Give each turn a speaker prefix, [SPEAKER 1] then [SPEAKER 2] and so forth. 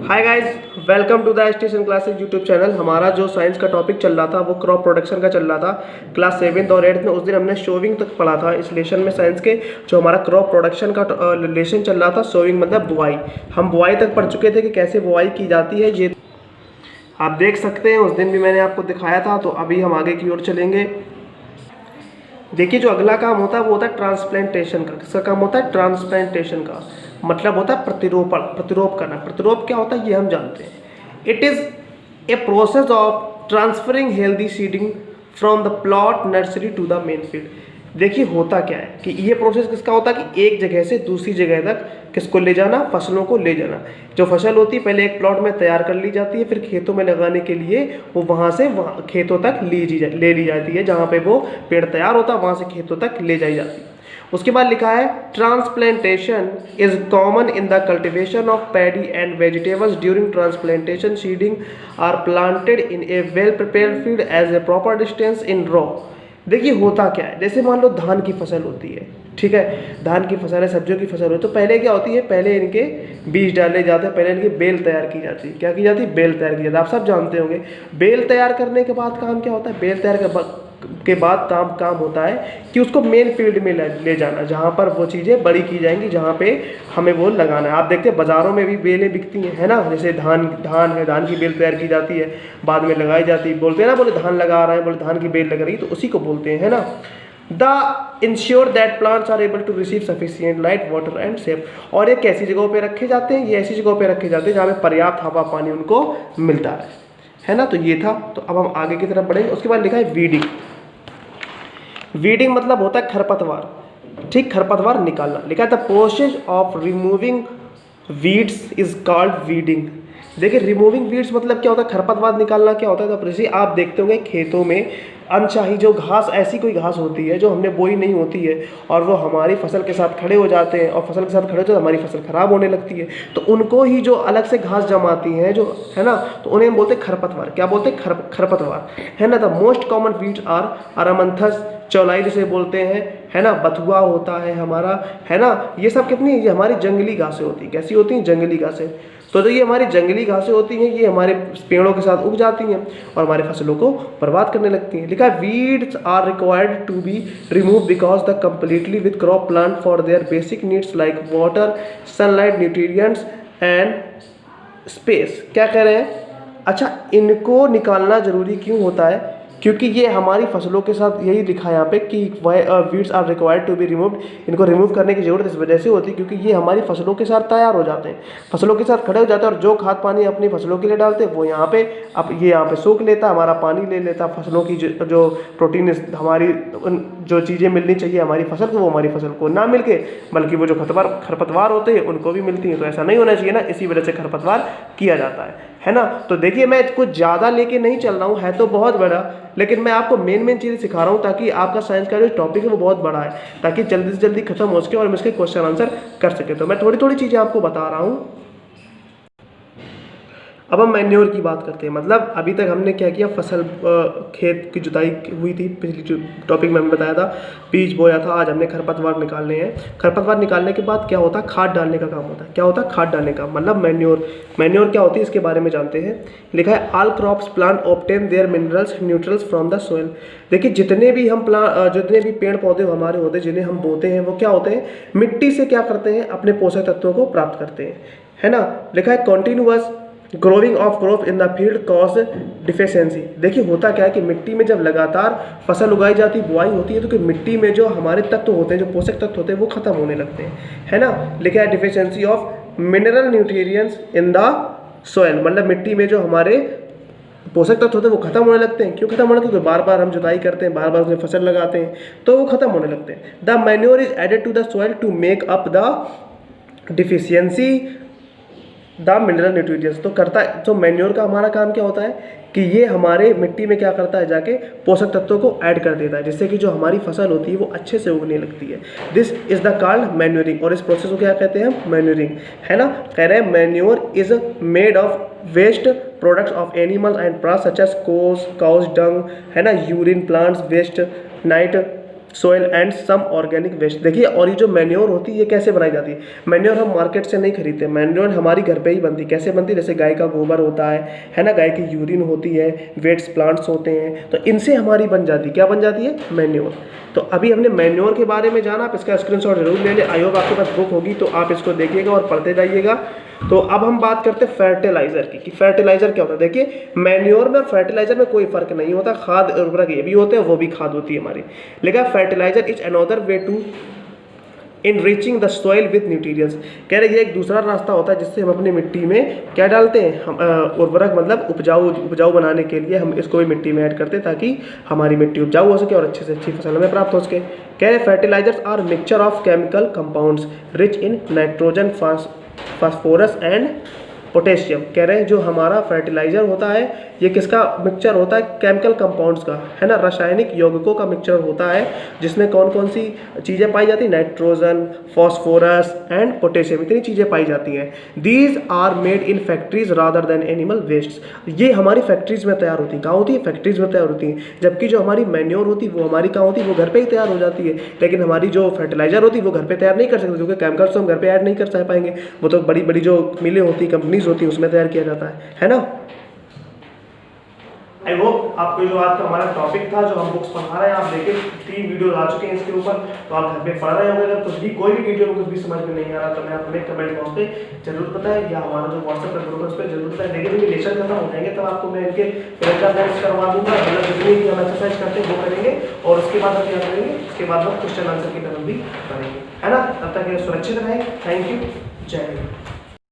[SPEAKER 1] Hi guys, welcome to the station classes YouTube channel. हमारा जो science का topic चल रहा था वो क्रॉप प्रोडक्शन का चल रहा था। क्लास 7th और 8th में उस दिन हमने शोविंग तक पढ़ा था। इस लेसन में साइंस के जो हमारा क्रॉप प्रोडक्शन का लेसन चल रहा था, शोविंग मतलब बुआई। हम बुआई तक पढ़ चुके थे कि कैसे बुआई की जाती है। ये आप देख सकते हैं, उस दिन भी मैंने आपको दिखाया था। तो अभी हम आगे की ओर चलेंगे। देखिए, जो अगला काम होता है वो होता है ट्रांसप्लांटेशन का। किसका काम होता है? ट्रांसप्लांटेशन का मतलब होता है प्रतिरोपण, प्रतिरोप करना। प्रतिरोप क्या होता है ये हम जानते हैं। It is a process of transferring healthy seeding from the plot nursery to the main field. देखिए, होता क्या है कि ये प्रोसेस किसका होता है कि एक जगह से दूसरी जगह तक किसको ले जाना? फसलों को ले जाना। जो फसल होती है पहले एक प्लॉट में तैयार कर ली जाती है, फिर खेतों में लगाने के लिए वो वहाँ से खेतों तक ले ली जाती है। जहाँ पे वो पेड़ तैयार होता है वहाँ से खेतों तक ले जाई जाती है। उसके बाद लिखा है transplantation is common in the cultivation of paddy and vegetables. During transplantation seeding are planted in a well prepared field as a proper distance in row. देखिए, होता क्या है, जैसे मान लो धान की फसल होती है, ठीक है, धान की फसल है, सब्जियों की फसल हो, तो पहले क्या होती है, पहले इनके बीज डाले जाते हैं, पहले इनकी बेल तैयार की जाती है। क्या की जाती है? बेल तैयार की जाती है। आप सब जानते होंगे। बेल तैयार करने के बाद काम क्या होता है? बेल तैयार के बाद काम होता है कि उसको मेन फील्ड में ले जाना, जहाँ पर वो चीज़ें बड़ी की जाएंगी, जहाँ पे हमें वो लगाना है। आप देखते हैं बाज़ारों में भी बेलें बिकती हैं, है ना। जैसे धान है, धान की बेल तैयार की जाती है, बाद में लगाई जाती है। बोलते हैं ना, बोले धान लगा रहे हैं, बोले धान की बेल लग रही है, तो उसी को बोलते हैं, है ना। The ensure that plants are able to receive sufficient light, water and safe. और ये कैसी जगहों पे रखे जाते हैं? ये ऐसी जगहों पे रखे जाते हैं जहाँ पे पर्याप्त हवा पानी उनको मिलता है ना। तो ये था। तो अब हम आगे की तरफ बढ़ेंगे। उसके बाद लिखा है वीडिंग। वीडिंग मतलब होता है खरपतवार, ठीक, खरपतवार निकालना। लिखा है the process of removing weeds is called weeding. देखिए, रिमूविंग वीड्स मतलब क्या होता है? खरपतवार निकालना क्या होता है? तो जैसे आप देखते होंगे खेतों में अनचाही जो घास, ऐसी कोई घास होती है जो हमने बोई नहीं होती है और वो हमारी फसल के साथ खड़े हो जाते हैं, और फसल के साथ खड़े होते हैं तो हमारी फसल खराब होने लगती है। तो उनको ही जो अलग से घास जमाती हैं, जो है ना, तो उन्हें हम बोलते हैं खरपतवार। क्या बोलते हैं? खरपतवार, है ना। The most common weeds are amaranthus, चौलाई जिसे बोलते हैं, है ना, बथुआ होता है हमारा, है ना। ये सब कितनी, ये हमारी जंगली घासें होती हैं। कैसी होती हैं? जंगली घासें। तो जो ये हमारी जंगली घासें होती हैं, ये हमारे पेड़ों के साथ उग जाती हैं और हमारी फसलों को बर्बाद करने लगती हैं। लिखा है weeds are required to be remove because the completely with crop plant for their basic needs like water, sunlight, nutrients and space. क्या कह रहे हैं? अच्छा, इनको निकालना जरूरी क्यों होता है? क्योंकि ये हमारी फसलों के साथ, यही लिखा है यहाँ पे कि weeds are required to be removed. इनको रिमूव करने की जरूरत इस वजह से होती है क्योंकि ये हमारी फसलों के साथ तैयार हो जाते हैं, फसलों के साथ खड़े हो जाते हैं, और जो खाद पानी अपनी फसलों के लिए डालते हैं वो यहाँ पे, अब ये यहाँ पे सोख लेता है, हमारा पानी ले लेता है। फसलों की जो प्रोटीन, हमारी जो चीज़ें मिलनी चाहिए हमारी फसल को, वो हमारी फसल को ना मिल के, बल्कि वो जो खरपतवार होते हैं उनको भी मिलती हैं। तो ऐसा नहीं होना चाहिए ना, इसी वजह से खरपतवार किया जाता है ना। तो देखिए, मैं कुछ ज़्यादा लेके नहीं चल रहा हूँ, है तो बहुत बड़ा, लेकिन मैं आपको मेन चीज़ें सिखा रहा हूँ ताकि आपका साइंस का जो टॉपिक है वो बहुत बड़ा है, ताकि जल्दी से जल्दी खत्म हो सके और हम इसके क्वेश्चन आंसर कर सके। तो मैं थोड़ी थोड़ी चीज़ें आपको बता रहा हूँ। अब हम मैन्योर की बात करते हैं। मतलब अभी तक हमने क्या किया, फसल खेत की जुताई हुई थी, पिछली जो टॉपिक में हमने बताया था, बीज बोया था। आज हमने खरपतवार निकालने हैं। खरपतवार निकालने के बाद क्या होता है? खाद डालने का काम होता है। क्या होता है? खाद डालने का मतलब मैन्योर। मैन्योर क्या होती है इसके बारे में जानते हैं। लिखा है all crops plant obtain their minerals neutrals from the soil. देखिए, जितने भी पेड़ पौधे हमारे होते हैं जिन्हें हम बोते हैं, वो क्या होते हैं? मिट्टी से क्या करते हैं? अपने पोषक तत्वों को प्राप्त करते हैं, है ना। लिखा है continuous growing of crop in the field cause deficiency. देखिए, होता क्या है कि मिट्टी में जब लगातार फसल उगाई जाती, बुआई होती है, तो कि मिट्टी में जो हमारे तत्व होते हैं, जो पोषक तत्व होते हैं, वो खत्म होने लगते हैं, है ना। लिखा है deficiency of mineral nutrients in the soil. मतलब मिट्टी में जो हमारे पोषक तत्व होते हैं वो खत्म होने लगते हैं। क्यों खत्म होने लगते हैं? क्योंकि बार बार हम जुताई करते हैं, बार बार उसमें फसल लगाते हैं, तो वो खत्म होने लगते हैं। The manure is added to the soil to make up the deficiency the mineral nutrients. तो करता है, तो मैन्योर का हमारा काम क्या होता है कि ये हमारे मिट्टी में क्या करता है, जाके पोषक तत्वों को ऐड कर देता है, जिससे कि जो हमारी फसल होती है वो अच्छे से उगने लगती है। This is the called manuring. और इस प्रोसेस को क्या कहते हैं? मैन्योरिंग, है ना। कह रहे हैं manure is made of waste products of animal and plants such as cow's dung, है ना, urine, plants waste, night soil and some organic waste. देखिए, और ये जो मैन्योर होती है ये कैसे बनाई जाती है? मैन्योर हम मार्केट से नहीं खरीदते, मैन्योर हमारी घर पे ही बनती है। कैसे बनती है? जैसे गाय का गोबर होता है ना, गाय की यूरिन होती है, वेस्ट प्लांट्स होते हैं, तो इनसे हमारी बन जाती है। क्या बन जाती है? मैन्योर। तो अभी हमने मैन्योर के बारे में जाना, आप इसका स्क्रीनशॉट जरूर ले लें। आई होप आपके पास बुक होगी तो आप इसको देखिएगा और पढ़ते जाइएगा। तो अब हम बात करते हैं फर्टिलाइजर की, कि फर्टिलाइजर क्या होता है। देखिए, मैन्योर में और फर्टिलाइजर में कोई फर्क नहीं होता, खाद उर्वरक ये भी होते हैं, वो भी खाद होती है हमारी। लेकिन fertiliser is another way to enriching the soil with nutrients. कह रहे ये एक दूसरा रास्ता होता है जिससे हम अपनी मिट्टी में क्या डालते हैं, हम उर्वरक, मतलब उपजाऊ बनाने के लिए हम इसको भी मिट्टी में ऐड करते हैं ताकि हमारी मिट्टी उपजाऊ हो सके और अच्छे से अच्छी फसल हमें प्राप्त हो सके। कह रहे fertilisers are mixture of chemical compounds rich in nitrogen, phosphorus and potassium. कह रहे हैं जो हमारा फर्टिलाइजर होता है ये किसका मिक्सचर होता है? केमिकल कंपाउंड्स का, है ना, रासायनिक यौगिकों का मिक्सचर होता है जिसमें कौन कौन सी चीज़ें पाई जाती हैं? नाइट्रोजन, फॉस्फोरस एंड पोटेशियम, इतनी चीज़ें पाई जाती हैं। These are made in factories rather than animal waste. ये हमारी फैक्ट्रीज में तैयार होती हैं। कहाँ होती है? फैक्ट्रीज में तैयार होती हैं। जबकि जो हमारी मैन्योर होती है वो हमारी कहाँ होती है? वो घर पर ही तैयार हो जाती है। लेकिन हमारी जो फर्टिलाइजर होती है वो घर पर तैयार नहीं कर सकते, क्योंकि केमिकल्स तो हम घर पर ऐड नहीं कर पाएंगे, वो तो बड़ी बड़ी जो मिलें होती, कंपनीज होती हैं, उसमें तैयार किया जाता है ना। आई होप आपको जो आज का हमारा टॉपिक था, जो हम बुक्स पढ़ा रहे हैं, आप देखिए 3 वीडियो आ चुके हैं इसके ऊपर, तो आप घर पे पढ़ रहे होंगे। अगर कुछ भी कोई भी वीडियो में कुछ भी समझ में नहीं आ रहा तो मैं हमें कमेंट बॉक्स पे जरूर बताएं, या हमारा जो व्हाट्सएप का ग्रुप है उस पर जरूर बताएं। लेकिन जब लेक्चर खत्म हो जाएंगे तब आपको मैं इनके प्रेक्टिस करवा दूंगा, मतलब जितनी भी हम एक्सरसाइज करते हैं वो करेंगे, और उसके बाद हम क्या करेंगे, उसके बाद हम क्वेश्चन आंसर की तरफ भी करेंगे, है ना। तब तक सुरक्षित रहें। Thank you. जय हिंद।